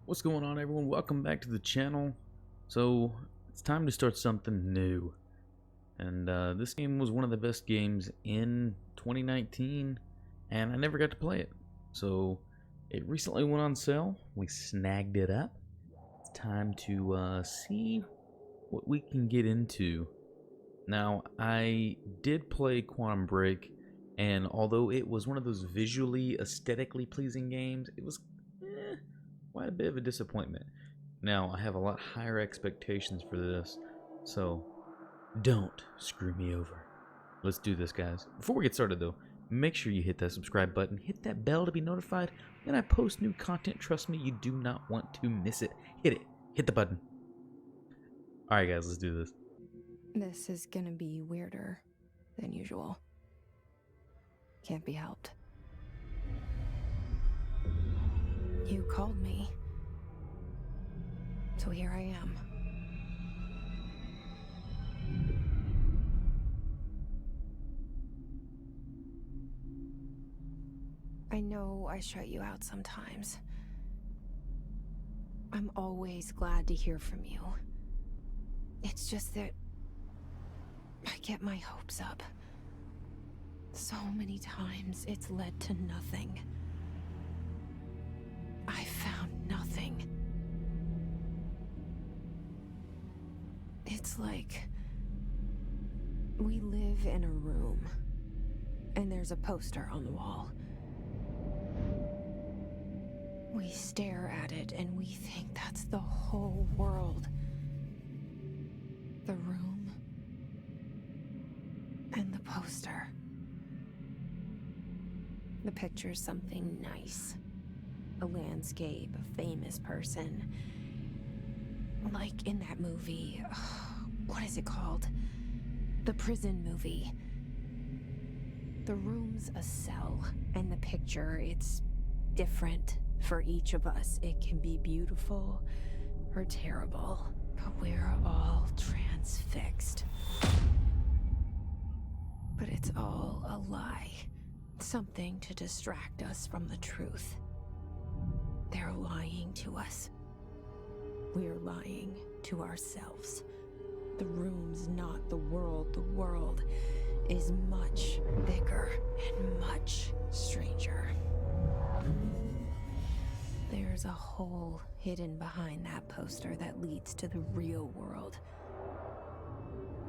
What's going on, everyone? Welcome back to the channel. So it's time to start something new, and this game was one of the best games in 2019, and I never got to play it. So it recently went on sale. We snagged it up. It's time to see what we can get into. Now, I did play Quantum Break, and although it was one of those visually, aesthetically pleasing games, it was quite a bit of a disappointment. Now, I have a lot higher expectations for this, so don't screw me over. Let's do this, guys. Before we get started, though, make sure you hit that subscribe button, hit that bell to be notified when I post new content. Trust me, you do not want to miss it. Hit it. Hit the button. Alright, guys, let's do this. This is gonna be weirder than usual. Can't be helped. You called me. So here I am. I know I shut you out sometimes. I'm always glad to hear from you. It's just that I get my hopes up. So many times it's led to nothing. I found nothing. It's like we live in a room, and there's a poster on the wall. We stare at it and we think that's the whole world. The room and the poster. The picture's something nice. A landscape, a famous person. Like in that movie, what is it called? The prison movie. The room's a cell, and the picture, it's different for each of us. It can be beautiful or terrible, but we're all transfixed. But it's all a lie. Something to distract us from the truth. They're lying to us. We're lying to ourselves. The room's not the world. The world is much bigger and much stranger. There's a hole hidden behind that poster that leads to the real world.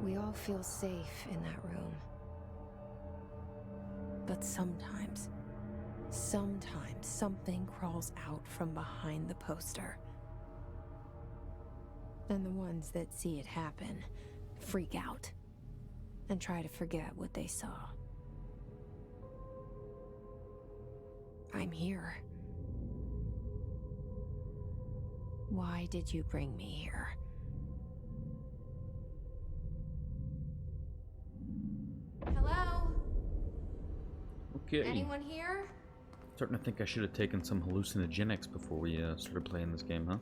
We all feel safe in that room. But sometimes something crawls out from behind the poster. And the ones that see it happen freak out and try to forget what they saw. I'm here. Why did you bring me here? Hello? Okay. Anyone here? Starting to think I should have taken some hallucinogenics before we started playing this game, huh?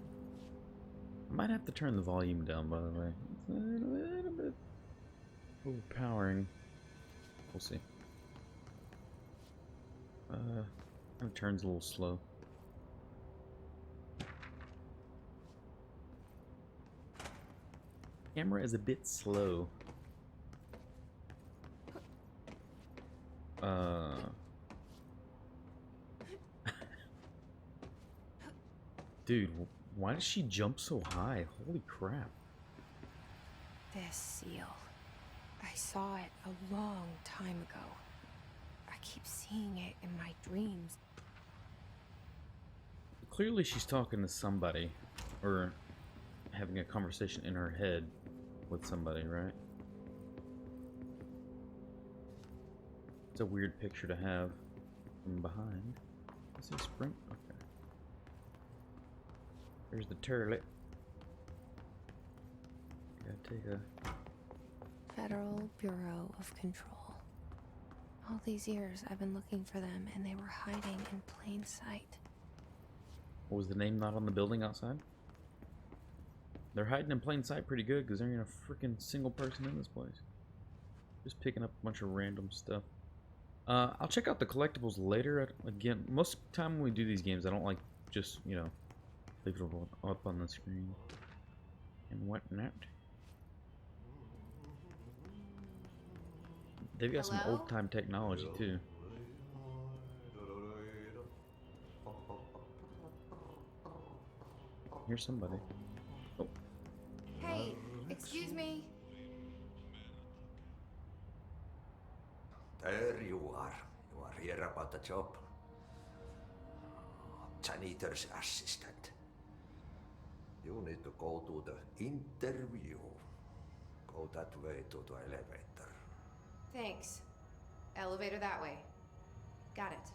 I might have to turn the volume down, by the way. It's a little bit overpowering. We'll see. Kind of turns a little slow. Camera is a bit slow. Dude, why does she jump so high? Holy crap. This seal. I saw it a long time ago. I keep seeing it in my dreams. Clearly she's talking to somebody, or having a conversation in her head with somebody, right? It's a weird picture to have from behind. Is it a sprint? Okay. There's the turlet. Gotta take a... Federal Bureau of Control. All these years I've been looking for them, and they were hiding in plain sight. What was the name not on the building outside? They're hiding in plain sight pretty good because there ain't a freaking single person in this place. Just picking up a bunch of random stuff. I'll check out the collectibles later. Again, most of the time when we do these games, I don't like just, you know, leave it all up on the screen and whatnot. They've got some Hello? old-time technology too. Here's somebody. Oh, Hey, excuse me. There you are. You are here about the job. Janitor's assistant. You need to go to the interview. Go that way to the elevator. Thanks. Elevator that way. Got it.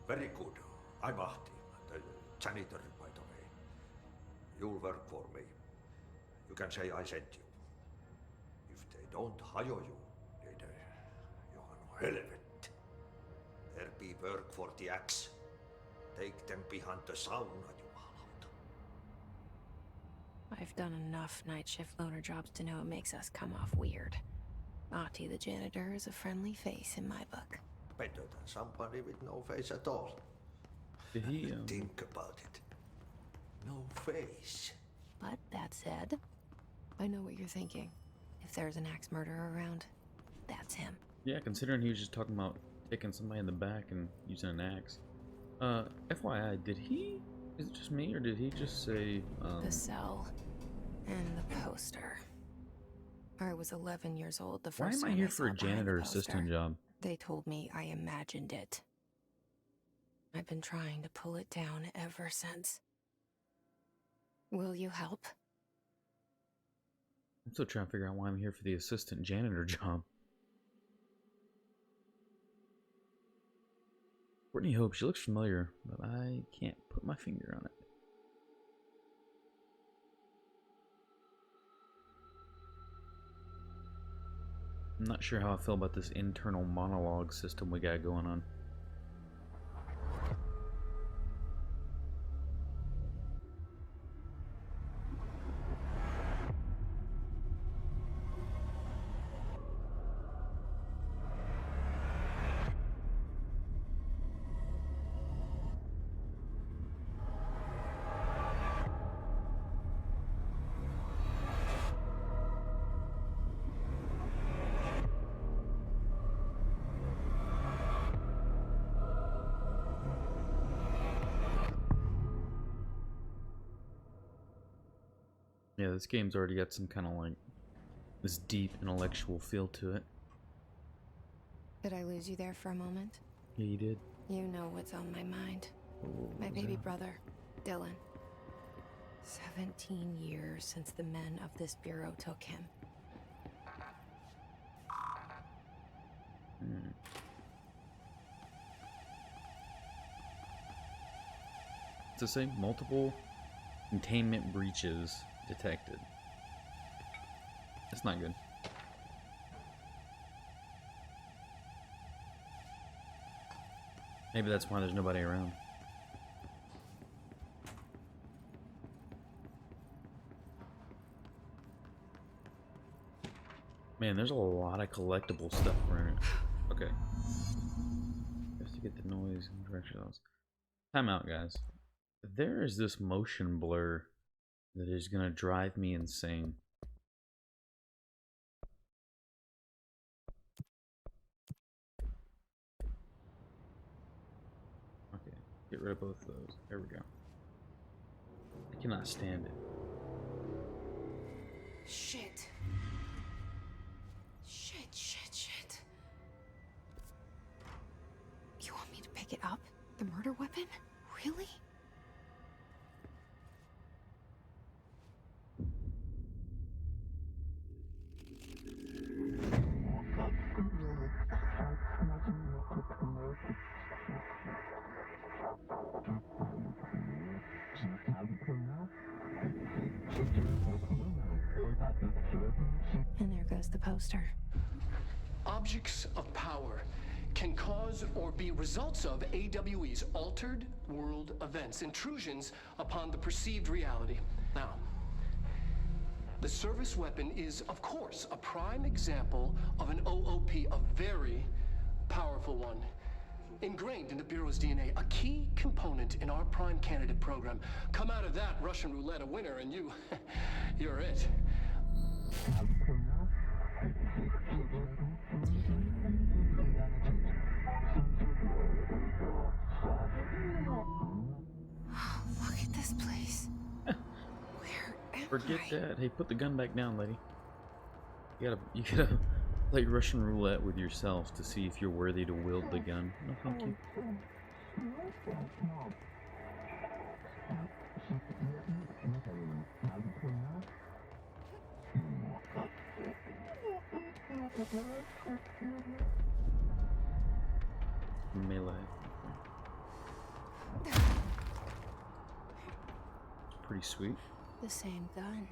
Very good. I'm Ahti, the janitor, by the way. You'll work for me. You can say I sent you. If they don't hire you, niin johan on helvet. There be work for the axe. Take them behind the sauna, jumalauta. I've done enough night shift loner jobs to know it makes us come off weird. Ahti the janitor is a friendly face in my book. Better than somebody with no face at all. did he? Think about it. No face. But that said, I know what you're thinking. If there's an axe murderer around, that's him. Yeah, considering he was just talking about taking somebody in the back and using an axe. FYI, did he? Is it just me, or did he just say? The cell and the poster. I was 11 years old the Why first am I time here I for a saw behind the janitor poster. assistant job? They told me I imagined it. I've been trying to pull it down ever since. Will you help? I'm still trying to figure out why I'm here for the assistant janitor job. Courtney Hope, she looks familiar, but I can't put my finger on it. I'm not sure how I feel about this internal monologue system we got going on. Yeah, this game's already got some kind of like this deep intellectual feel to it. Did I lose you there for a moment? Yeah, you did. You know what's on my mind. What My was baby that? brother, Dylan. 17 years since the men of this bureau took him. It's the same. Multiple containment breaches detected. That's not good. Maybe that's why there's nobody around. Man, there's a lot of collectible stuff around it. Okay. Just to get the noise and directions. Time out, guys. There is this motion blur that is gonna drive me insane. Okay, get rid of both of those. There we go. I cannot stand it. Shit. Shit. You want me to pick it up? The murder weapon? Really? And there goes the poster. Objects of power can cause or be results of AWE's altered world events, intrusions upon the perceived reality. Now, the service weapon is, of course, a prime example of an OOP, a very powerful one. ingrained in the Bureau's DNA, a key component in our prime candidate program. Come out of that Russian roulette a winner, and you're it. Oh, look at this place. Where am Forget I? that. Hey, put the gun back down, lady. You gotta play Russian roulette with yourself to see if you're worthy to wield the gun. No, thank you. Melee. Pretty sweet. The same gun.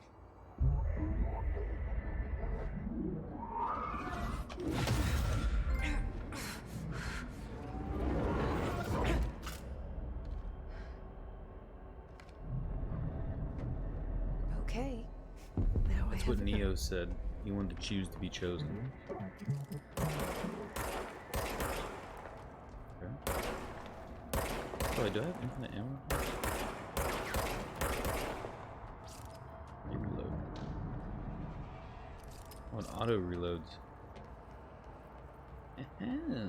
Okay. Now That's what Neo said. He wanted to choose to be chosen. Okay. Oh, do I have infinite ammo? Reload. Oh, it auto reloads. Okay.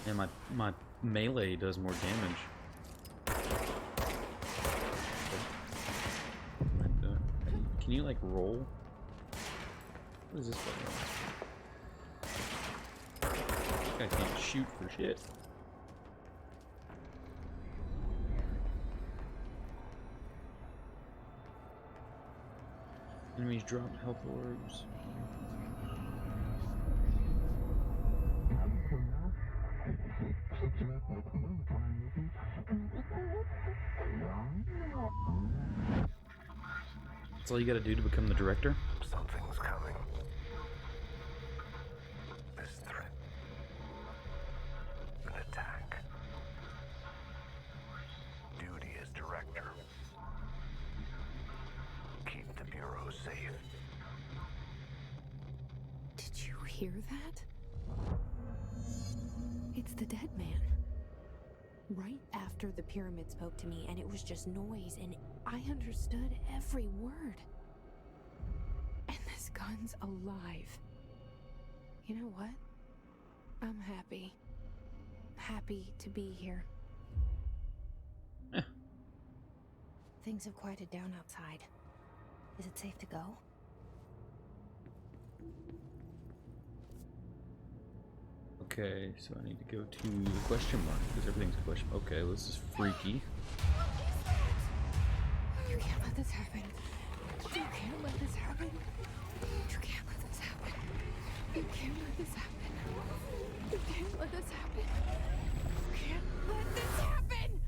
And my melee does more damage. Can you like roll? What is this button? I can't shoot for shit. Enemies drop health orbs. That's all you gotta do to become the director? Something's coming. This threat. An attack. Duty as director. Keep the Bureau safe. Did you hear that? It's the dead man. Right after the pyramid spoke to me, and it was just noise, and I understood every word. And this gun's alive. You know what? I'm happy. Happy to be here. Things have quieted down outside. Is it safe to go? Okay, so I need to go to the question mark because everything's a question. Okay, this is freaky. You can't let this happen. You can't let this happen. You can't let this happen. You can't let this happen. You can't let this happen. You can't let this happen.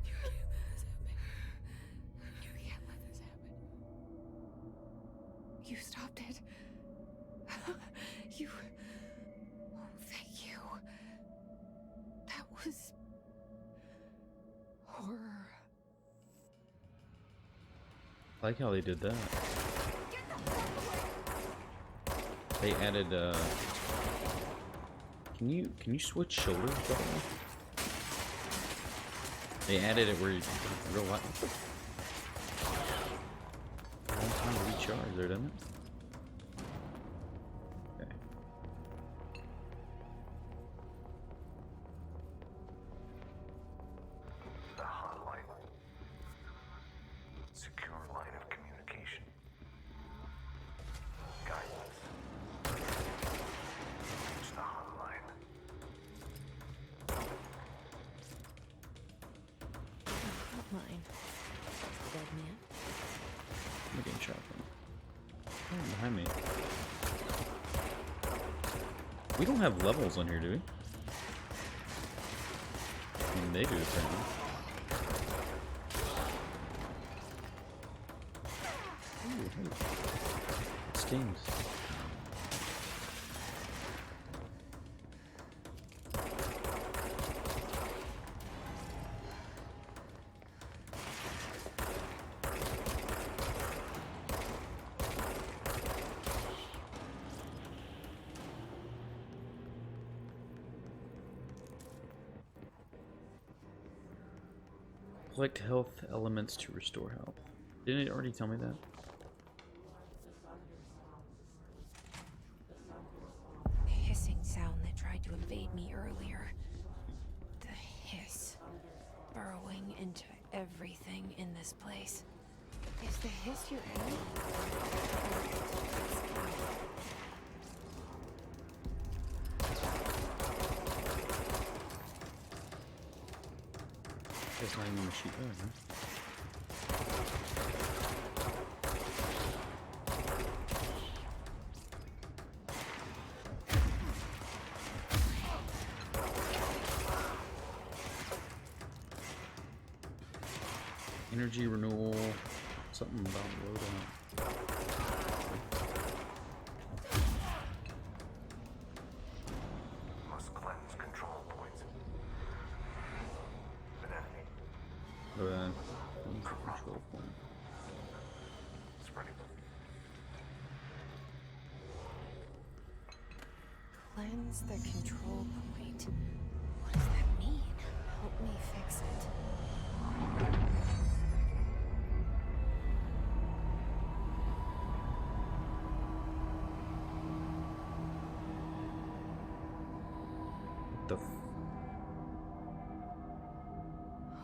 You can't let this happen. You can't let this happen. You stopped it. You... Oh, thank you. That was... horror. I like how they did that. They added can you switch shoulders by the way? They added it where you real life. Long time to recharge there, doesn't it? Okay. The hotline. Secure line of communication. Guidance. It's the hotline. Mine. Dead man. I'm getting shot from. Oh, behind me. We don't have levels on here, do we? I mean, they do apparently. hey. Stings. Collect health elements to restore health. Didn't it already tell me that? The hissing sound that tried to invade me earlier. The hiss. Burrowing into everything in this place. Is the hiss your enemy? That's not even a sheet there, huh? Energy renewal, something about loadout. Must cleanse control points. An enemy. Control point. Spreading. Cleanse the control point. What does that mean? Help me fix it. What the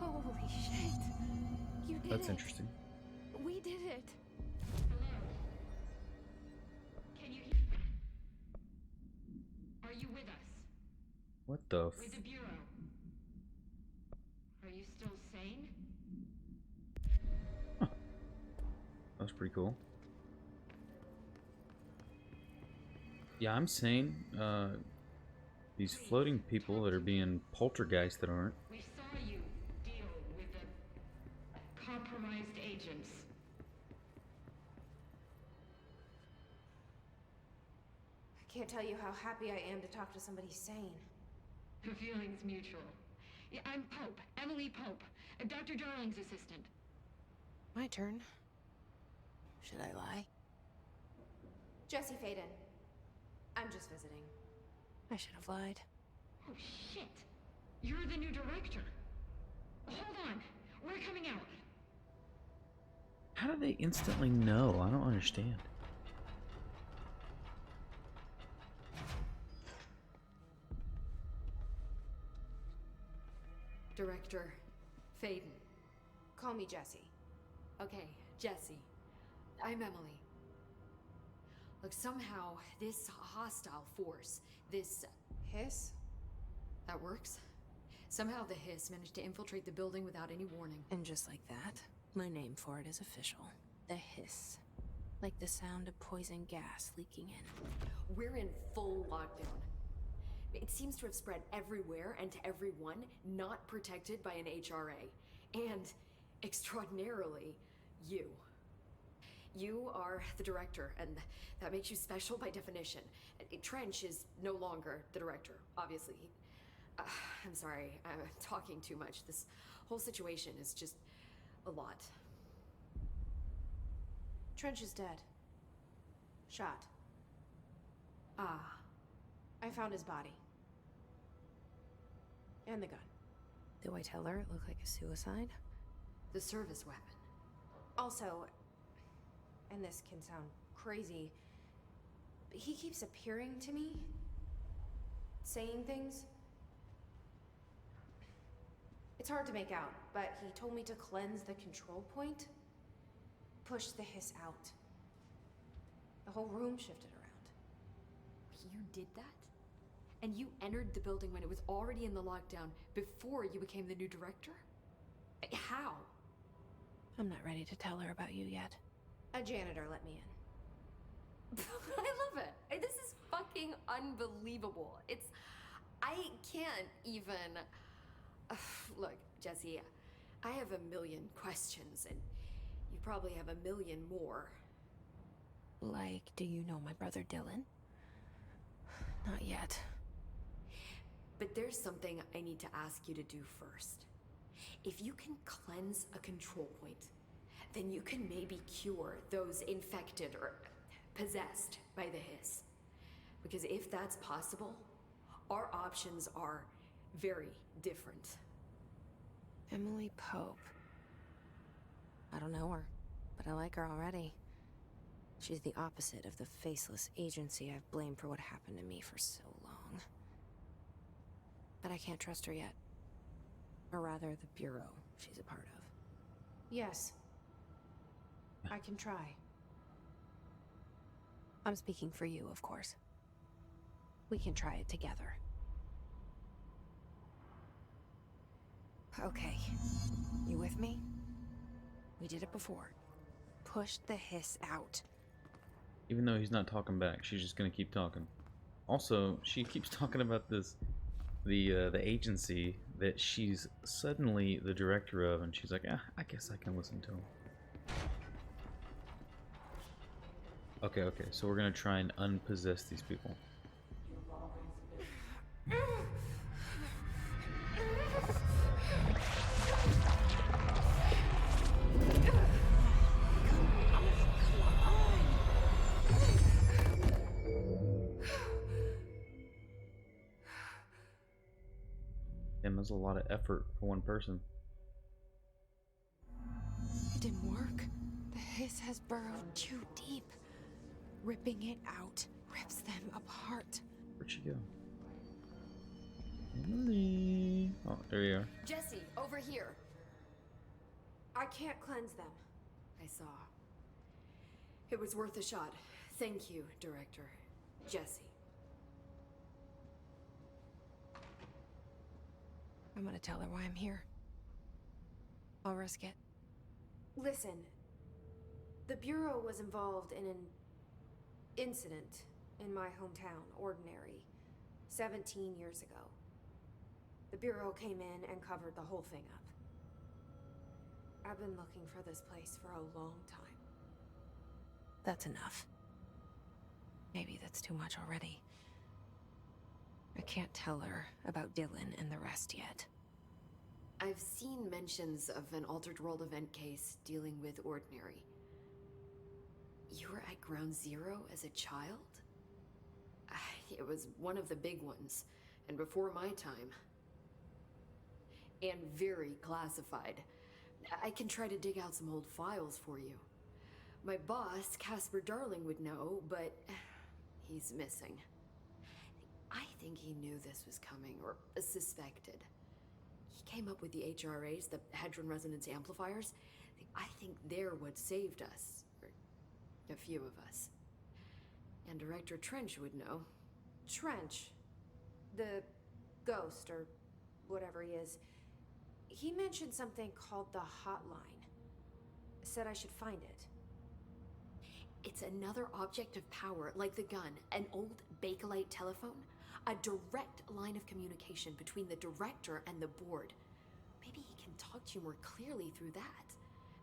Holy shit. You did That's it. interesting. We did it. Can you Are you with us? What the With the Bureau? Are you still sane? That's pretty cool. Yeah, I'm sane. These floating people that are being poltergeist that aren't. We saw you deal with the compromised agents. I can't tell you how happy I am to talk to somebody sane. The feeling's mutual. Yeah, I'm Pope, Emily Pope, Dr. Darling's assistant. My turn. Should I lie? Jesse Faden. I'm just visiting. I should have lied. Oh, shit. You're the new director. Hold on. We're coming out. How do they instantly know? I don't understand. Director Faden. Call me Jesse. Okay, Jesse. I'm Emily. Look, somehow this hostile force, this... Hiss? that works? Somehow the hiss managed to infiltrate the building without any warning. And just like that, my name for it is official. The hiss. Like the sound of poison gas leaking in. We're in full lockdown. It seems to have spread everywhere and to everyone not protected by an HRA. And, extraordinarily, you. You are the director, and that makes you special by definition. Trench is no longer the director, obviously. I'm sorry, I'm talking too much. This whole situation is just a lot. Trench is dead. Shot. Ah, I found his body. And the gun. Do I tell her it looked like a suicide? the service weapon. Also, and this can sound crazy, but he keeps appearing to me, saying things. It's hard to make out, but he told me to cleanse the control point, push the hiss out. The whole room shifted around. You did that? And you entered the building when it was already in the lockdown before you became the new director? How? I'm not ready to tell her about you yet. A janitor let me in. I love it. This is fucking unbelievable. I can't even... Look, Jesse, I have a million questions, and you probably have a million more. Like, do you know my brother Dylan? Not yet. But there's something I need to ask you to do first. If you can cleanse a control point, then you can maybe cure those infected or possessed by the hiss. Because if that's possible, our options are very different. Emily Pope. I don't know her, but I like her already. She's the opposite of the faceless agency I've blamed for what happened to me for so long. But I can't trust her yet. Or rather, the bureau she's a part of. Yes. I can try. I'm speaking for you, of course. We can try it together. Okay. You with me? We did it before. Push the hiss out. Even though he's not talking back, she's just gonna keep talking. Also, she keeps talking about this, the agency that she's suddenly the director of, and she's like, ah, I guess I can listen to him. Okay, so we're gonna try and unpossess these people. Damn, that's a lot of effort for one person. It didn't work. The hiss has burrowed too deep. Ripping it out rips them apart. Where'd she go? Emily. Oh, there you are. Jesse, over here. I can't cleanse them. I saw. It was worth a shot. Thank you, Director. Jesse. I'm gonna tell her why I'm here. I'll risk it. Listen. The Bureau was involved in an incident in my hometown, Ordinary, 17 years ago. The Bureau came in and covered the whole thing up. I've been looking for this place for a long time. That's enough. Maybe that's too much already. I can't tell her about Dylan and the rest yet. I've seen mentions of an Altered World event case dealing with Ordinary. You were at Ground Zero as a child? It was one of the big ones, and before my time. And very classified. I can try to dig out some old files for you. My boss, Casper Darling, would know, but he's missing. I think he knew this was coming, or suspected. He came up with the HRAs, the Hadron Resonance Amplifiers. I think they're what saved us. Or a few of us. And Director Trench would know. Trench. The ghost, or whatever he is. He mentioned something called the hotline. Said I should find it. It's another object of power, like the gun, an old Bakelite telephone. A direct line of communication between the director and the board. Maybe he can talk to you more clearly through that.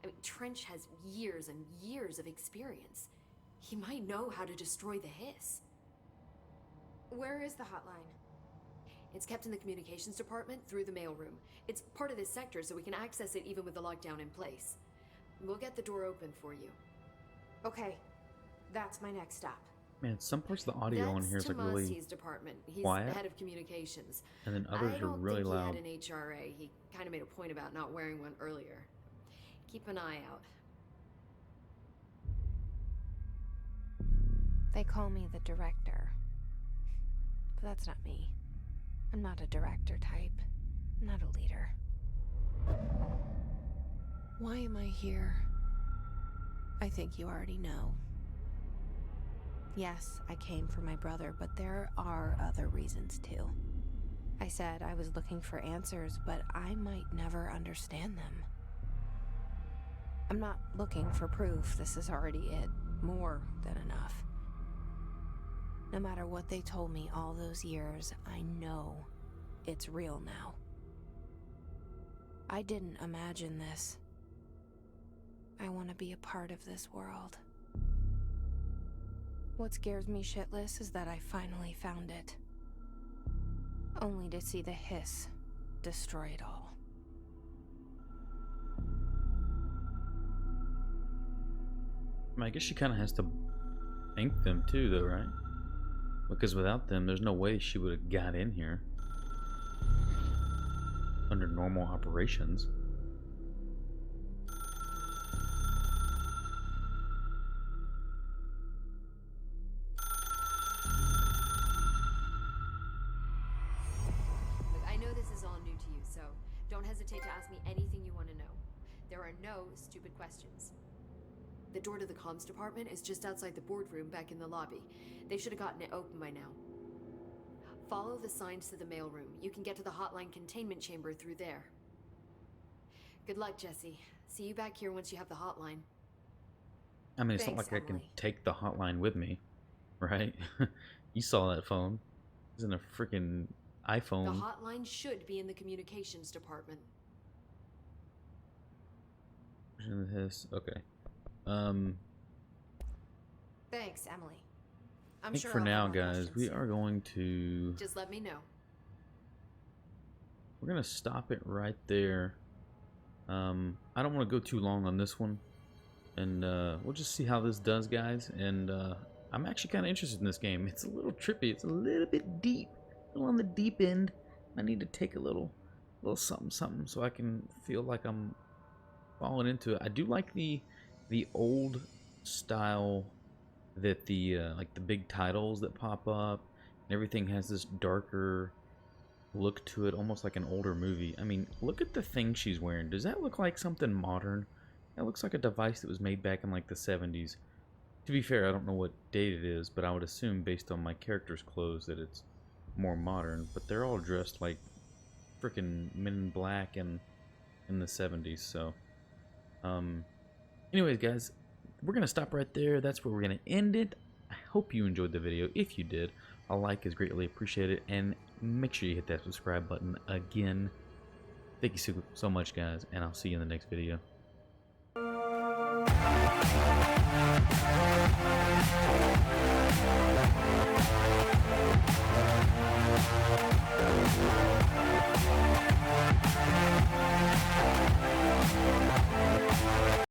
I mean, Trench has years and years of experience. He might know how to destroy the hiss. Where is the hotline? It's kept in the communications department through the mailroom. It's part of this sector, so we can access it even with the lockdown in place. We'll get the door open for you. Okay, that's my next stop. Man, some parts of the audio on here is like really Tomasi's department. He's quiet, head of communications. and then others are really loud. I don't think he had an HRA. He kind of made a point about not wearing one earlier. Keep an eye out. They call me the director. But that's not me. I'm not a director type. I'm not a leader. Why am I here? I think you already know. Yes, I came for my brother, but there are other reasons too. I said I was looking for answers, but I might never understand them. I'm not looking for proof. This is already it. More than enough. No matter what they told me all those years, I know it's real now. I didn't imagine this. I want to be a part of this world. What scares me shitless is that I finally found it. Only to see the hiss destroy it all. I guess she kind of has to ink them too, though, right? Because without them, there's no way she would have got in here under normal operations. Look, I know this is all new to you, so don't hesitate to ask me anything you want to know. There are no stupid questions. The door to the comms department is just outside the boardroom back in the lobby. They should have gotten it open by now. Follow the signs to the mailroom. You can get to the hotline containment chamber through there. Good luck, Jesse. See you back here once you have the hotline. I mean, it's not Thanks, like I can Emily. take the hotline with me, right? You saw that phone. It's in a freaking The iPhone. hotline should be in the communications department. Okay. Thanks, Emily. I I'm think sure for I'll now, have more guys, questions we soon. are going to... Just let me know. We're going to stop it right there. I don't want to go too long on this one. And we'll just see how this does, guys. And I'm actually kind of interested in this game. It's a little trippy. It's a little bit deep. A little on the deep end. I need to take a little something so I can feel like I'm falling into it. I do like the old style that the like the big titles that pop up and everything has this darker look to it, almost like an older movie. I mean, look at the thing she's wearing. Does that look like something modern? That looks like a device that was made back in like the 70s. To be fair, I don't know what date it is, but I would assume based on my character's clothes that it's more modern. But they're all dressed like freaking Men in Black and in the 70s. So, anyways, guys, we're gonna stop right there. That's where we're gonna end it. I hope you enjoyed the video. If you did, a like is greatly appreciated, and make sure you hit that subscribe button again. Thank you so much, guys, and I'll see you in the next video.